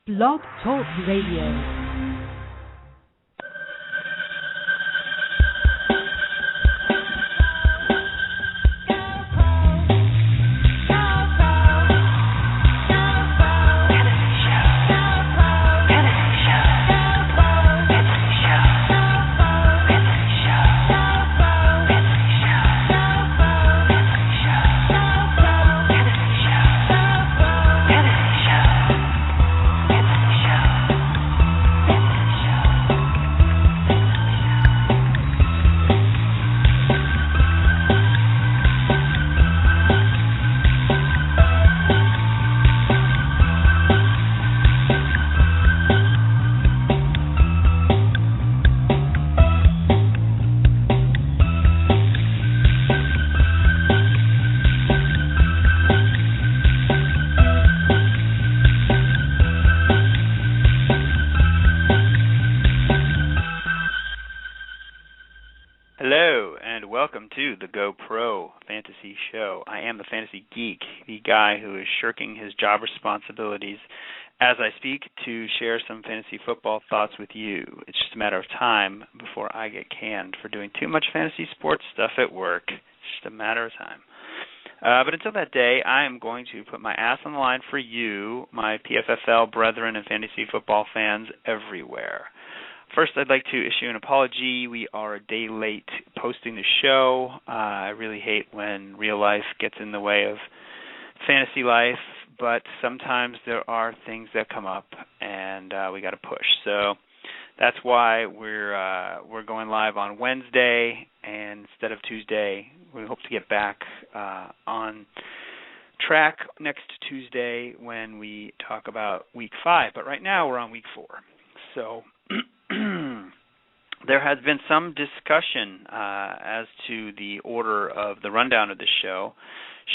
Blog Talk Radio. Show. I am the Fantasy Geek, the guy who is shirking his job responsibilities as I speak to share some fantasy football thoughts with you. It's just a matter of time before I get canned for doing too much fantasy sports stuff at work. It's just a matter of time. But until that day, I am going to put my ass on the line for you, my PFFL brethren and fantasy football fans everywhere. First, I'd like to issue an apology. We are a day late posting the show. I really hate when real life gets in the way of fantasy life, but sometimes there are things that come up, and we got to push. So that's why we're going live on Wednesday and instead of Tuesday. We hope to get back on track next Tuesday when we talk about Week 5. But right now we're on Week 4. So there has been some discussion as to the order of the rundown of the show.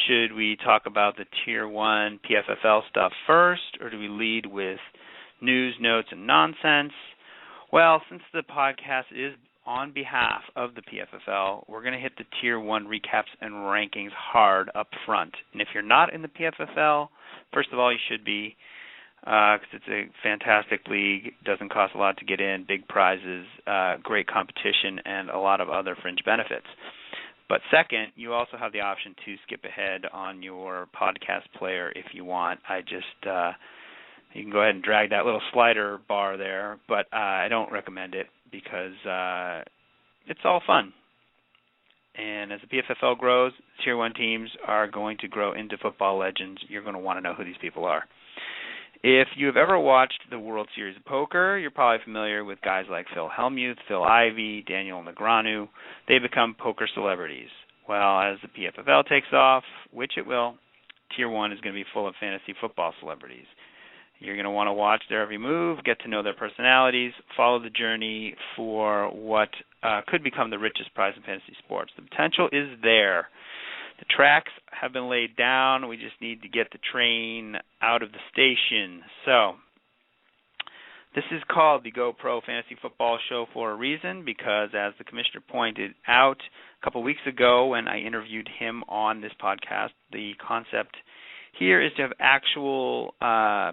Should we talk about the Tier 1 PFFL stuff first, or do we lead with news, notes, and nonsense? Well, since the podcast is on behalf of the PFFL, we're going to hit the Tier 1 recaps and rankings hard up front. And if you're not in the PFFL, first of all, you should be, because it's a fantastic league, doesn't cost a lot to get in, big prizes, great competition, and a lot of other fringe benefits. But second, you also have the option to skip ahead on your podcast player if you want. You can go ahead and drag that little slider bar there, but I don't recommend it because it's all fun. And as the PFFL grows, Tier 1 teams are going to grow into football legends. You're going to want to know who these people are. If you have ever watched the World Series of Poker, you're probably familiar with guys like Phil Hellmuth, Phil Ivey, Daniel Negreanu. They become poker celebrities. Well, as the PFFL takes off, which it will, Tier 1 is going to be full of fantasy football celebrities. You're going to want to watch their every move, get to know their personalities, follow the journey for what could become the richest prize in fantasy sports. The potential is there. The tracks have been laid down. We just need to get the train out of the station. So this is called the Go Pro Fantasy Football Show for a reason, because as the commissioner pointed out a couple weeks ago when I interviewed him on this podcast, the concept here is to have actual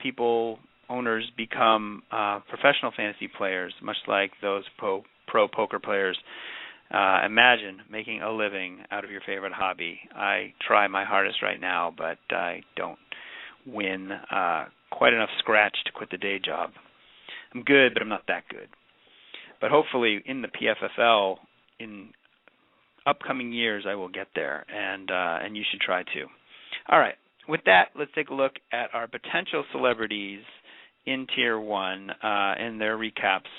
people, owners, become professional fantasy players, much like those pro poker players. Imagine making a living out of your favorite hobby. I try my hardest right now, but I don't win quite enough scratch to quit the day job. I'm good, but I'm not that good. But hopefully in the PFFL in upcoming years I will get there, and you should try too. All right. With that, let's take a look at our potential celebrities in Tier 1 and their recaps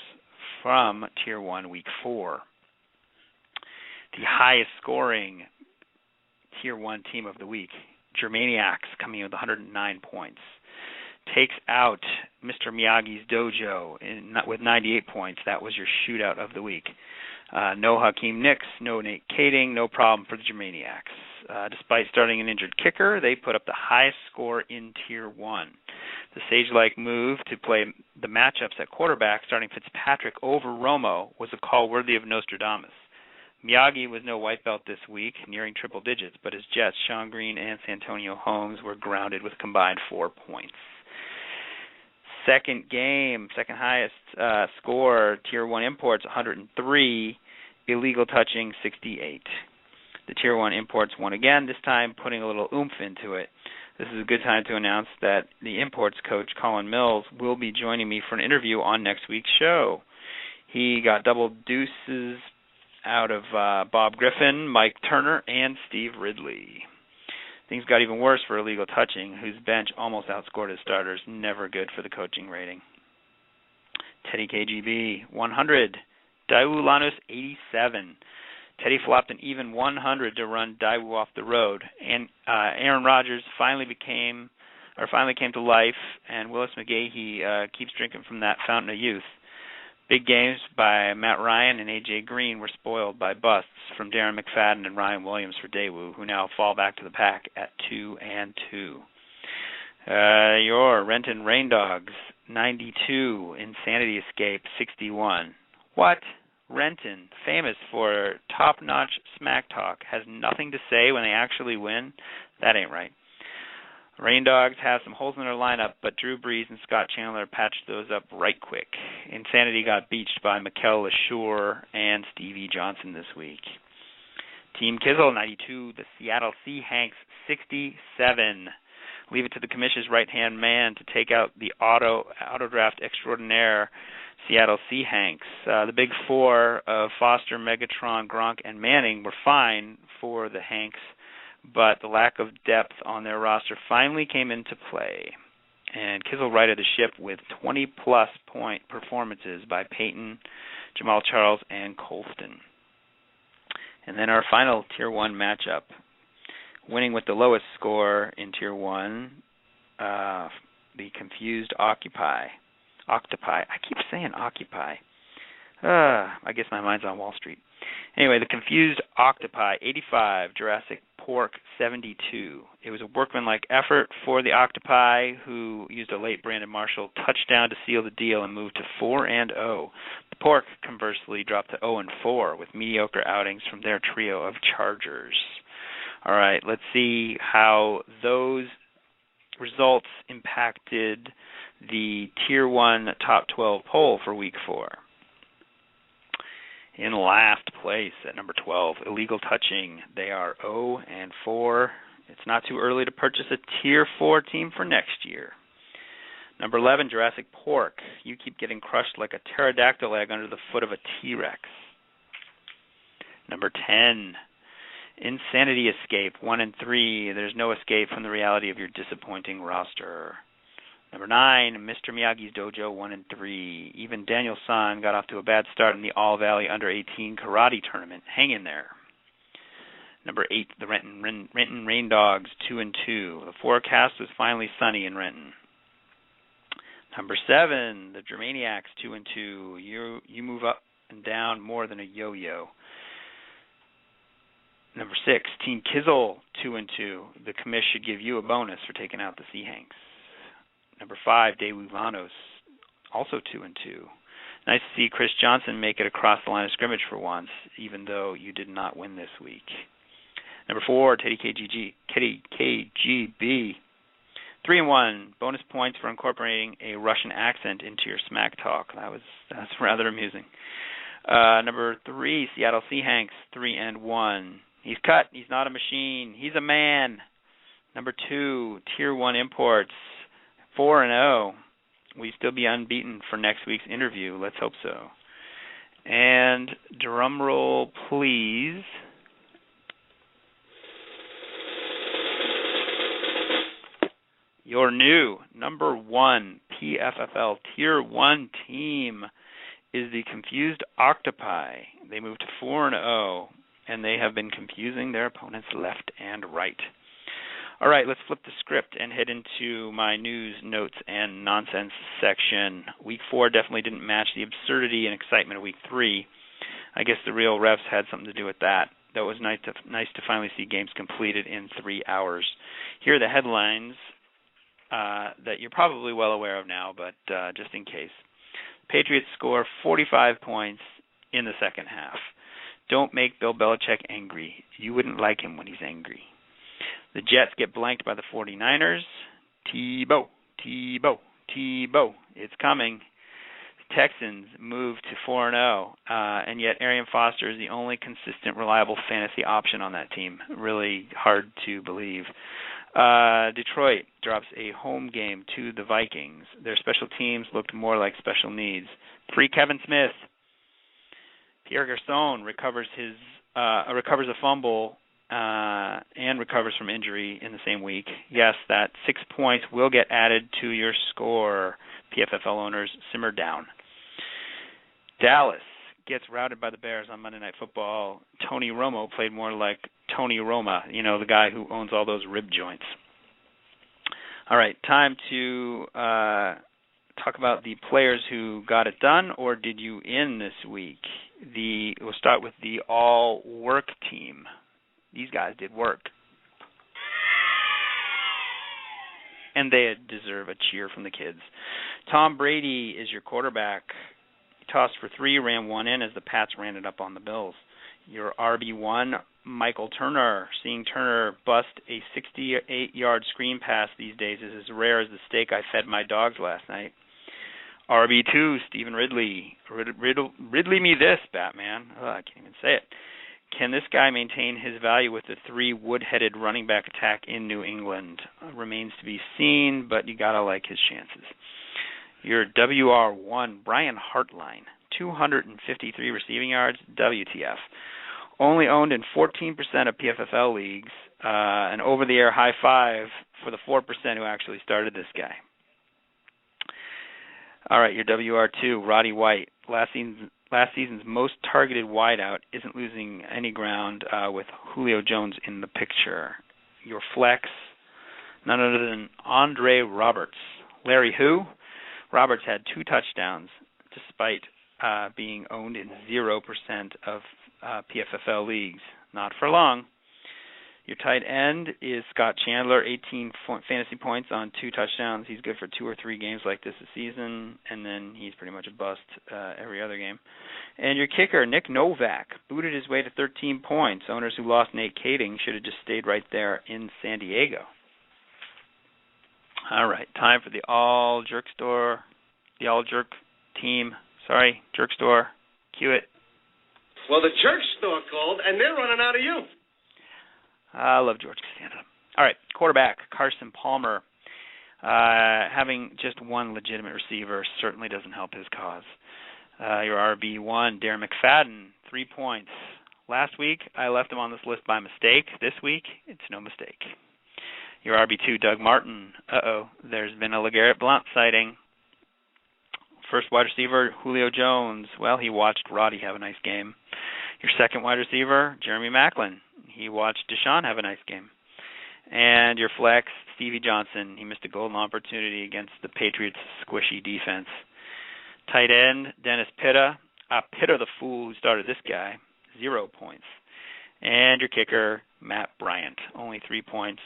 from Tier 1 Week 4. The highest scoring Tier 1 team of the week, Germaniacs, coming in with 109 points, takes out Mr. Miyagi's Dojo with 98 points. That was your shootout of the week. No Hakeem Nicks, no Nate Kading, no problem for the Germaniacs. Despite starting an injured kicker, they put up the highest score in Tier 1. The sage-like move to play the matchups at quarterback, starting Fitzpatrick over Romo, was a call worthy of Nostradamus. Miyagi was no white belt this week, nearing triple digits, but his Jets, Sean Green and Santonio Holmes, were grounded with combined 4 points. Second highest score, Tier 1 imports 103, illegal touching 68. The Tier 1 imports won again, this time putting a little oomph into it. This is a good time to announce that the imports coach, Colin Mills, will be joining me for an interview on next week's show. He got double deuces out of Bob Griffin, Mike Turner, and Steve Ridley. Things got even worse for illegal touching, whose bench almost outscored his starters. Never good for the coaching rating. Teddy KGB, 100. Daewoo Lanus, 87. Teddy flopped an even 100 to run Daewoo off the road. And Aaron Rodgers finally came to life, and Willis McGahee keeps drinking from that fountain of youth. Big games by Matt Ryan and A.J. Green were spoiled by busts from Darren McFadden and Ryan Williams for Daewoo, who now fall back to the pack at 2-2. Your Renton Rain Dogs, 92. Insanity Escape, 61. What? Renton, famous for top-notch smack talk, has nothing to say when they actually win? That ain't right. Rain Dogs have some holes in their lineup, but Drew Brees and Scott Chandler patched those up right quick. Insanity got beached by Mikel LeSure and Stevie Johnson this week. Team Kizzle, 92. The Seattle Seahawks, 67. Leave it to the commission's right-hand man to take out the auto draft extraordinaire, Seattle Seahawks. The big four of Foster, Megatron, Gronk, and Manning were fine for the Hanks, but the lack of depth on their roster finally came into play. And Kizzle righted the ship with 20-plus point performances by Peyton, Jamal Charles, and Colston. And then our final Tier 1 matchup. Winning with the lowest score in Tier 1, the confused Octopi. I keep saying Occupy. I guess my mind's on Wall Street. Anyway, the confused Octopi, 85, Jurassic Pork, 72. It was a workmanlike effort for the Octopi, who used a late Brandon Marshall touchdown to seal the deal and moved to 4-0. The Pork, conversely, dropped to 0-4 with mediocre outings from their trio of Chargers. All right, let's see how those results impacted the Tier 1 Top 12 poll for Week 4. In last place at number 12, Illegal Touching. They are 0-4. It's not too early to purchase a Tier 4 team for next year. Number 11, Jurassic Pork. You keep getting crushed like a pterodactyl egg under the foot of a T-Rex. Number 10, Insanity Escape, 1-3. There's no escape from the reality of your disappointing roster. Number 9, Mr. Miyagi's Dojo, 1-3. Even Daniel San got off to a bad start in the All Valley Under-18 Karate Tournament. Hang in there. Number 8, the Renton Rain Dogs, 2-2. The forecast was finally sunny in Renton. Number 7, the Germaniacs, 2-2. You move up and down more than a yo-yo. Number 6, Team Kizzle, 2-2. The commish should give you a bonus for taking out the Seahawks. Number 5, Daewoo Vanos, also 2-2. Nice to see Chris Johnson make it across the line of scrimmage for once, even though you did not win this week. Number 4, Teddy KGB, 3-1. Bonus points for incorporating a Russian accent into your smack talk. That's rather amusing. Number 3, Seattle Seahawks, 3-1. He's cut. He's not a machine. He's a man. Number 2, Tier 1 Imports, 4-0. Will you still be unbeaten for next week's interview? Let's hope so. And drum roll, please. Your new number 1 PFFL Tier 1 team is the Confused Octopi. They moved to 4-0, and they have been confusing their opponents left and right. All right, let's flip the script and head into my news, notes, and nonsense section. Week 4 definitely didn't match the absurdity and excitement of Week 3. I guess the real refs had something to do with that. That was nice to finally see games completed in 3 hours. Here are the headlines that you're probably well aware of now, but just in case. Patriots score 45 points in the second half. Don't make Bill Belichick angry. You wouldn't like him when he's angry. The Jets get blanked by the 49ers. Tebow. Tebow. It's coming. Texans move to 4-0, and yet Arian Foster is the only consistent, reliable fantasy option on that team. Really hard to believe. Detroit drops a home game to the Vikings. Their special teams looked more like special needs. Free Kevin Smith. Pierre Garçon recovers a fumble and recovers from injury in the same week. Yes, that 6 points will get added to your score. PFFL owners, simmer down. Dallas gets routed by the Bears on Monday Night Football. Tony Romo played more like Tony Roma, the guy who owns all those rib joints. All right, time to talk about the players who got it done, or did you in this week? We'll start with the all-work team. These guys did work. And they deserve a cheer from the kids. Tom Brady is your quarterback. He tossed for 3, ran 1 in as the Pats ran it up on the Bills. Your RB1, Michael Turner. Seeing Turner bust a 68-yard screen pass these days is as rare as the steak I fed my dogs last night. RB2, Stephen Ridley. Ridley me this, Batman. Oh, I can't even say it. Can this guy maintain his value with the 3 wood-headed running back attack in New England? Remains to be seen, but you got to like his chances. Your WR1, Brian Hartline, 253 receiving yards, WTF. Only owned in 14% of PFFL leagues, an over-the-air high five for the 4% who actually started this guy. All right, your WR2, Roddy White, last season's most targeted wideout, isn't losing any ground with Julio Jones in the picture. Your flex, none other than Andre Roberts. Larry who? Roberts had 2 touchdowns despite being owned in 0% of PFFL leagues. Not for long. Your tight end is Scott Chandler, 18 fantasy points on 2 touchdowns. He's good for 2 or 3 games like this season, and then he's pretty much a bust every other game. And your kicker, Nick Novak, booted his way to 13 points. Owners who lost Nate Kading should have just stayed right there in San Diego. All right, time for the all-jerk team. Jerk store. Cue it. Well, the jerk store called, and they're running out of you. I love George Costanza. All right, quarterback, Carson Palmer. Having just one legitimate receiver certainly doesn't help his cause. Your RB1, Darren McFadden, 3 points. Last week, I left him on this list by mistake. This week, it's no mistake. Your RB2, Doug Martin. There's been a LeGarrette Blount sighting. First wide receiver, Julio Jones. Well, he watched Roddy have a nice game. Your second wide receiver, Jeremy Maclin. He watched Deshaun have a nice game. And your flex, Stevie Johnson. He missed a golden opportunity against the Patriots' squishy defense. Tight end, Dennis Pitta. Pitta the fool who started this guy, 0 points. And your kicker, Matt Bryant. Only 2 points.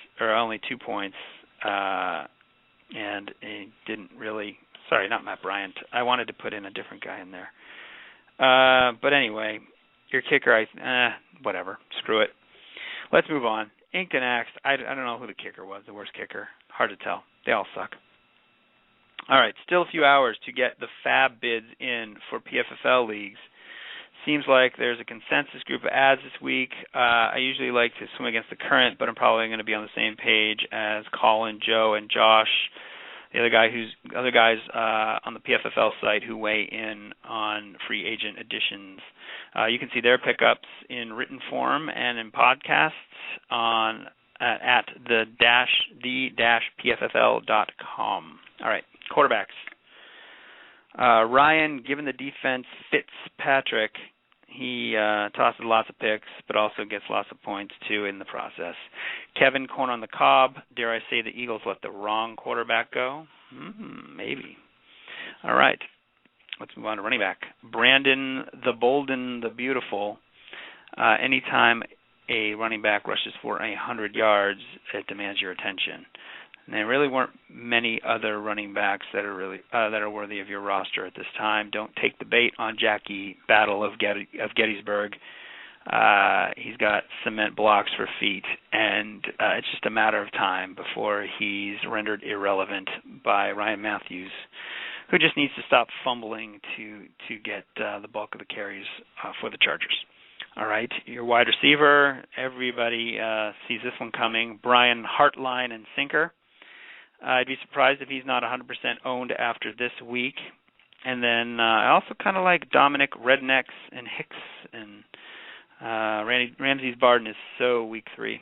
And he didn't really... Sorry, not Matt Bryant. I wanted to put in a different guy in there. But anyway, your kicker, whatever. Screw it. Let's move on. Inked and axed. I don't know who the kicker was, the worst kicker. Hard to tell. They all suck. All right, still a few hours to get the fab bids in for PFFL leagues. Seems like there's a consensus group of ads this week. I usually like to swim against the current, but I'm probably going to be on the same page as Colin, Joe, and Josh, the other guys on the PFFL site who weigh in on free agent additions. You can see their pickups in written form and in podcasts at the-pffl.com. All right, quarterbacks. Ryan, given the defense fits Patrick, he tosses lots of picks, but also gets lots of points, too, in the process. Kevin, corn on the cob. Dare I say the Eagles let the wrong quarterback go? Maybe. All right. Let's move on to running back. Brandon, the Bolden, the Beautiful. Anytime a running back rushes for 100 yards, it demands your attention. And there really weren't many other running backs that are worthy of your roster at this time. Don't take the bait on Jackie Battle of Gettysburg. He's got cement blocks for feet, and it's just a matter of time before he's rendered irrelevant by Ryan Matthews, who just needs to stop fumbling to get the bulk of the carries for the Chargers. All right, your wide receiver, everybody sees this one coming, Brian Hartline and sinker. I'd be surprised if he's not 100% owned after this week. And then I also kind of like Dominic Rednecks and Hicks, and Ramses Barden is so week 3.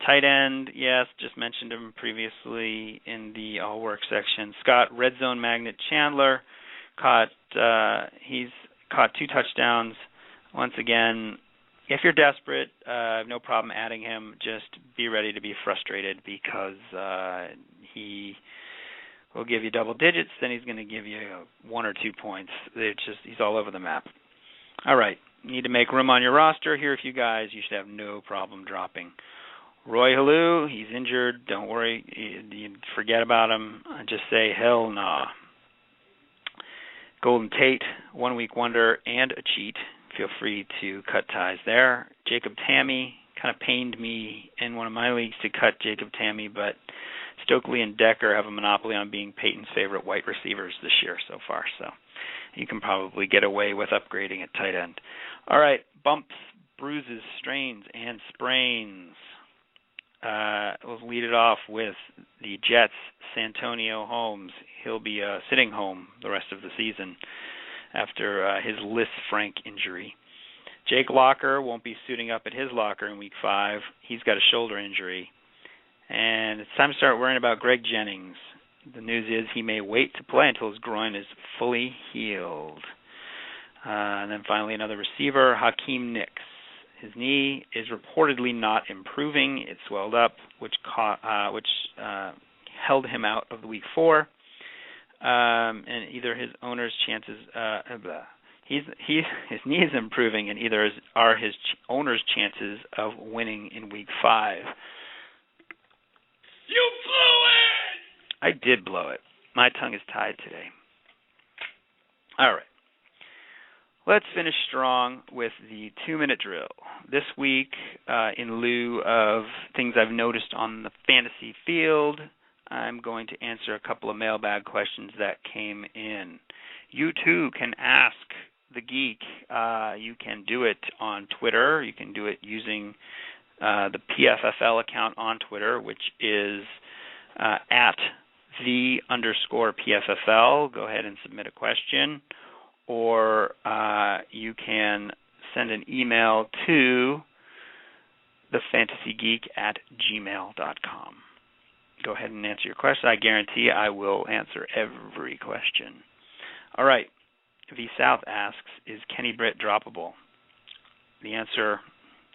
Tight end, yes, just mentioned him previously in the all work section. Scott Red Zone Magnet Chandler he's caught 2 touchdowns. Once again, if you're desperate, I have no problem adding him. Just be ready to be frustrated because he will give you double digits, then he's going to give you 1 or 2 points. He's all over the map. All right, you need to make room on your roster. Here are a few guys you should have no problem dropping. Roy Halou, he's injured. Don't worry. You forget about him. Just say, hell nah. Golden Tate, 1 week wonder and a cheat. Feel free to cut ties there. Jacob Tamme, kind of pained me in one of my leagues to cut Jacob Tamme, but Stokely and Decker have a monopoly on being Peyton's favorite white receivers this year so far, so you can probably get away with upgrading at tight end. All right, bumps, bruises, strains, and sprains. We'll lead it off with the Jets' Santonio Holmes. He'll be sitting home the rest of the season after his Lisfranc injury. Jake Locker won't be suiting up at his locker in week 5. He's got a shoulder injury. And it's time to start worrying about Greg Jennings. The news is he may wait to play until his groin is fully healed. And then finally another receiver, Hakeem Nicks. His knee is reportedly not improving. It swelled up, which held him out of the week 4. And either his owner's chances, his knee is improving, and either are his owner's chances of winning in week 5. You blew it! I did blow it. My tongue is tied today. All right. Let's finish strong with the 2-minute drill. This week, in lieu of things I've noticed on the fantasy field, I'm going to answer a couple of mailbag questions that came in. You too can ask the Geek. You can do it on Twitter. You can do it using the PFFL account on Twitter, which is at @the_PFFL. Go ahead and submit a question. Or you can send an email to thefantasygeek@gmail.com. Go ahead and answer your question. I guarantee I will answer every question. All right. V South asks, is Kenny Britt droppable? The answer,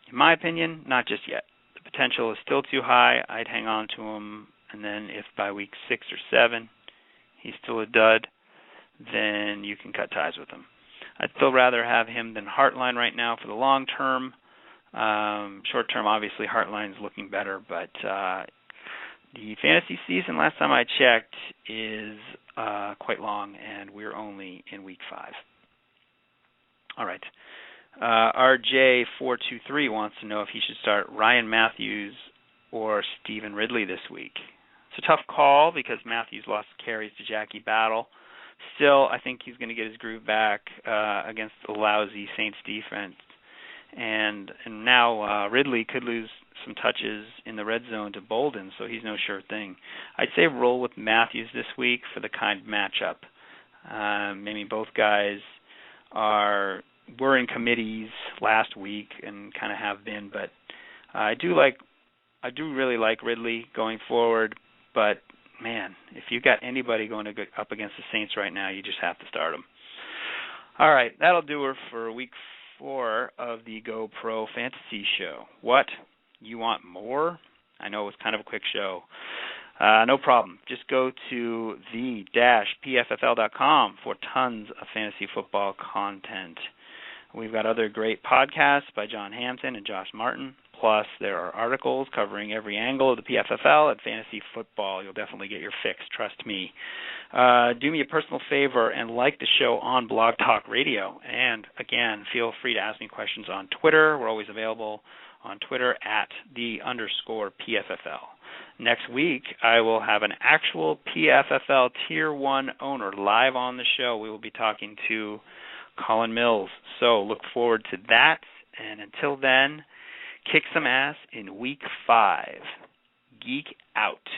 in my opinion, not just yet. The potential is still too high. I'd hang on to him, and then if by week 6 or 7 he's still a dud, then you can cut ties with him. I'd still rather have him than Hartline right now for the long term. Short term, obviously, Hartline's looking better, but the fantasy season, last time I checked, is quite long, and we're only in week 5. All right. RJ423 wants to know if he should start Ryan Matthews or Stephen Ridley this week. It's a tough call because Matthews lost carries to Jackie Battle. Still, I think he's going to get his groove back against the lousy Saints defense. And now Ridley could lose some touches in the red zone to Bolden, so he's no sure thing. I'd say roll with Matthews this week for the kind matchup. Maybe both guys were in committees last week and kind of have been, but I do really like Ridley going forward, but man, if you got anybody going up against the Saints right now, you just have to start them. All right, that'll do her for week 4 of the Go Pro Fantasy Show. What? You want more? I know it was kind of a quick show. No problem. Just go to the-pffl.com for tons of fantasy football content. We've got other great podcasts by John Hampton and Josh Martin, Plus, there are articles covering every angle of the PFFL and fantasy football. You'll definitely get your fix, trust me. Do me a personal favor and like the show on Blog Talk Radio. And, again, feel free to ask me questions on Twitter. We're always available on Twitter at @the_PFFL. Next week, I will have an actual PFFL Tier 1 owner live on the show. We will be talking to Colin Mills. So look forward to that. And until then, kick some ass in Week 5. Geek out.